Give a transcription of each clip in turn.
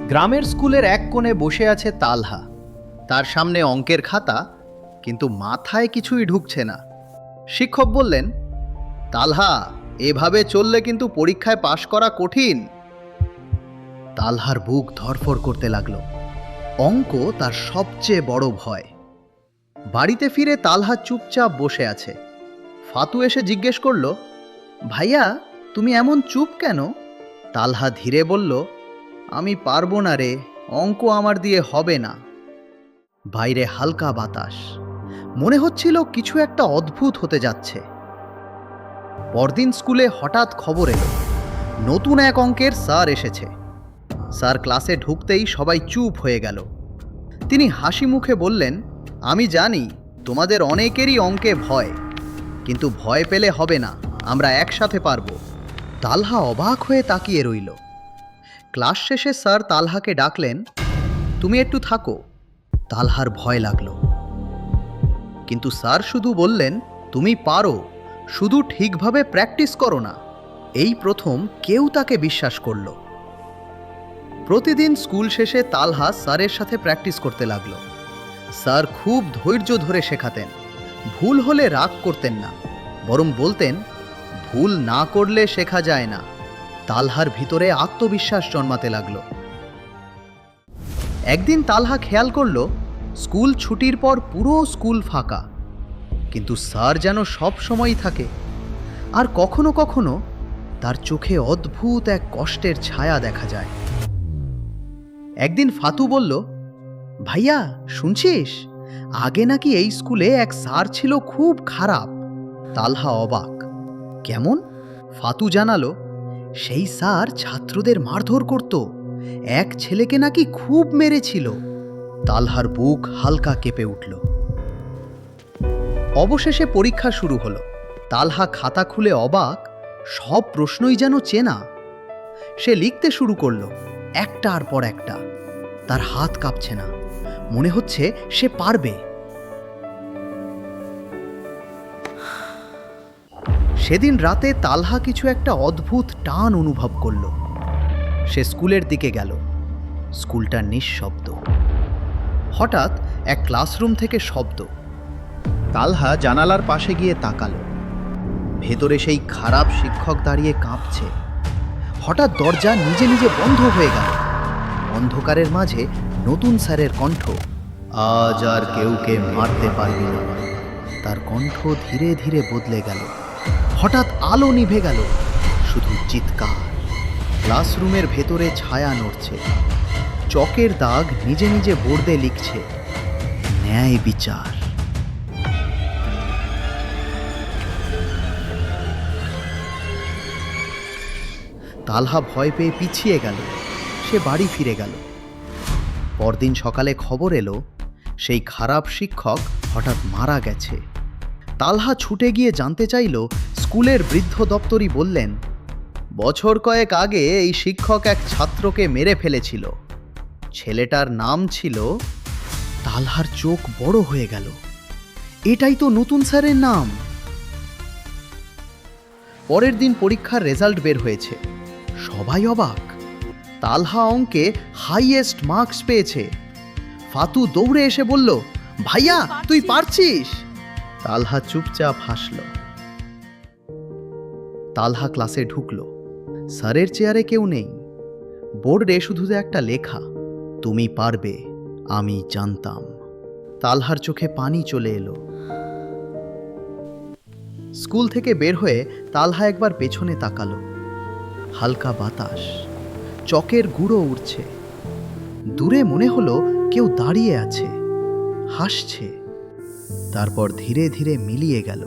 গ্রামের স্কুলের এক কোণে বসে আছে তালহা। তার সামনে অঙ্কের খাতা, কিন্তু মাথায় কিছুই ঢুকছে না। শিক্ষক বললেন, তালহা, এভাবে চললে কিন্তু পরীক্ষায় পাশ করা কঠিন। তালহার বুক ধড়ফড় করতে লাগলো। অঙ্ক তার সবচেয়ে বড় ভয়। বাড়িতে ফিরে তালহা চুপচাপ বসে আছে। ফাতু এসে জিজ্ঞেস করল, ভাইয়া, তুমি এমন চুপ কেন? তালহা ধীরে বলল, আমি পারবো না রে, অঙ্ক আমার দিয়ে হবে না। বাইরে হালকা বাতাস, মনে হচ্ছিল কিছু একটা অদ্ভুত হতে যাচ্ছে। পরদিন স্কুলে হঠাৎ খবর এলো, নতুন এক অঙ্কের স্যার এসেছে। স্যার ক্লাসে ঢুকতেই সবাই চুপ হয়ে গেল। তিনি হাসি মুখে বললেন, আমি জানি তোমাদের অনেকেরই অঙ্কে ভয়, কিন্তু ভয় পেলে হবে না, আমরা একসাথে পারবো। তালহা অবাক হয়ে তাকিয়ে রইল। ক্লাস শেষে স্যার তালহাকে ডাকলেন, তুমি একটু থাকো। তালহার ভয় লাগলো, কিন্তু স্যার শুধু বললেন, তুমি পারো, শুধু ঠিকভাবে প্র্যাকটিস করো না। এই প্রথম কেউ তাকে বিশ্বাস করল। প্রতিদিন স্কুল শেষে তালহা স্যারের সাথে প্র্যাকটিস করতে লাগলো। স্যার খুব ধৈর্য ধরে শেখাতেন। ভুল হলে রাগ করতেন না, বরং বলতেন, ভুল না করলে শেখা যায় না। তালহার ভিতরে আত্মবিশ্বাস জন্মাতে লাগলো। একদিন তালহা খেয়াল করলো, স্কুল ছুটির পর পুরো স্কুল ফাঁকা, কিন্তু স্যার যেন সব সময়ই থাকে। আর কখনো কখনো তার চোখে অদ্ভুত এক কষ্টের ছায়া দেখা যায়। একদিন ফাতু বলল, ভাইয়া শুনছিস, আগে নাকি এই স্কুলে এক স্যার ছিল, খুব খারাপ। তালহা অবাক, কেমন? ফাতু জানালো, সেই স্যার ছাত্রদের মারধর করত, এক ছেলেকে নাকি খুব মেরেছিল। তালহার বুক হালকা কেঁপে উঠল। অবশেষে পরীক্ষা শুরু হলো। তালহা খাতা খুলে অবাক, সব প্রশ্নই যেন চেনা। সে লিখতে শুরু করলো, একটার পর একটা। তার হাত কাঁপছে না, মনে হচ্ছে সে পারবে। সেদিন রাতে তালহা কিছু একটা অদ্ভুত টান অনুভব করল। সে স্কুলের দিকে গেল। স্কুলটা নিঃশব্দ। হঠাৎ এক ক্লাসরুম থেকে শব্দ। তালহা জানালার পাশে গিয়ে তাকালো। ভেতরে সেই খারাপ শিক্ষক দাঁড়িয়ে কাঁপছে। হঠাৎ দরজা নিজে নিজে বন্ধ হয়ে গেল। অন্ধকারের মাঝে নতুন স্যারের কণ্ঠ, আজ আর কেউকে মারতে পারবি না। তার কণ্ঠ ধীরে ধীরে বদলে গেল। হঠাৎ আলো নিভে গেল, শুধু চিৎকার। ক্লাসরুমের ভেতরে ছায়া নড়ছে। চকের দাগ নিজে নিজে বোর্ডে লিখছে, ন্যায় বিচার। তালহা ভয় পেয়ে পিছিয়ে গেল। সে বাড়ি ফিরে গেল। পরদিন সকালে খবর এলো, সেই খারাপ শিক্ষক হঠাৎ মারা গেছে। তালহা ছুটে গিয়ে জানতে চাইল। স্কুলের বৃদ্ধ দপ্তরি বললেন, বছর কয়েক আগে এই শিক্ষক এক ছাত্রকে মেরে ফেলেছিল। ছেলেটার নাম ছিল। তালহার চোখ বড় হয়ে গেল। এটাই তো নতুন স্যারের নাম। পরের দিন পরীক্ষার রেজাল্ট বের হয়েছে। সবাই অবাক। তালহা অঙ্কে হাইয়েস্ট মার্কস পেয়েছে। ফাতু দৌড়ে এসে বলল, ভাইয়া, তুই পারছিস। তালহা চুপচাপ হাসল। তালহা ক্লাসে ঢুকলো। স্যারের চেয়ারে কেউ নেই। বোর্ডে শুধু একটা লেখা, তুমি পারবে, আমি জানতাম। তালহার চোখে পানি চলে এলো। স্কুল থেকে বের হয়ে তালহা একবার পেছনে তাকালো। হালকা বাতাস, চকের গুঁড়ো উড়ছে। দূরে মনে হলো কেউ দাঁড়িয়ে আছে, হাসছে। তারপর ধীরে ধীরে মিলিয়ে গেল।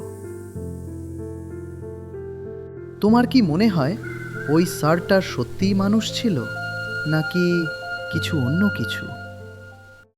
তোমার কি মনে হয় ওই স্যারটা সত্যিই মানুষ ছিল, নাকি কিছু অন্য কিছু?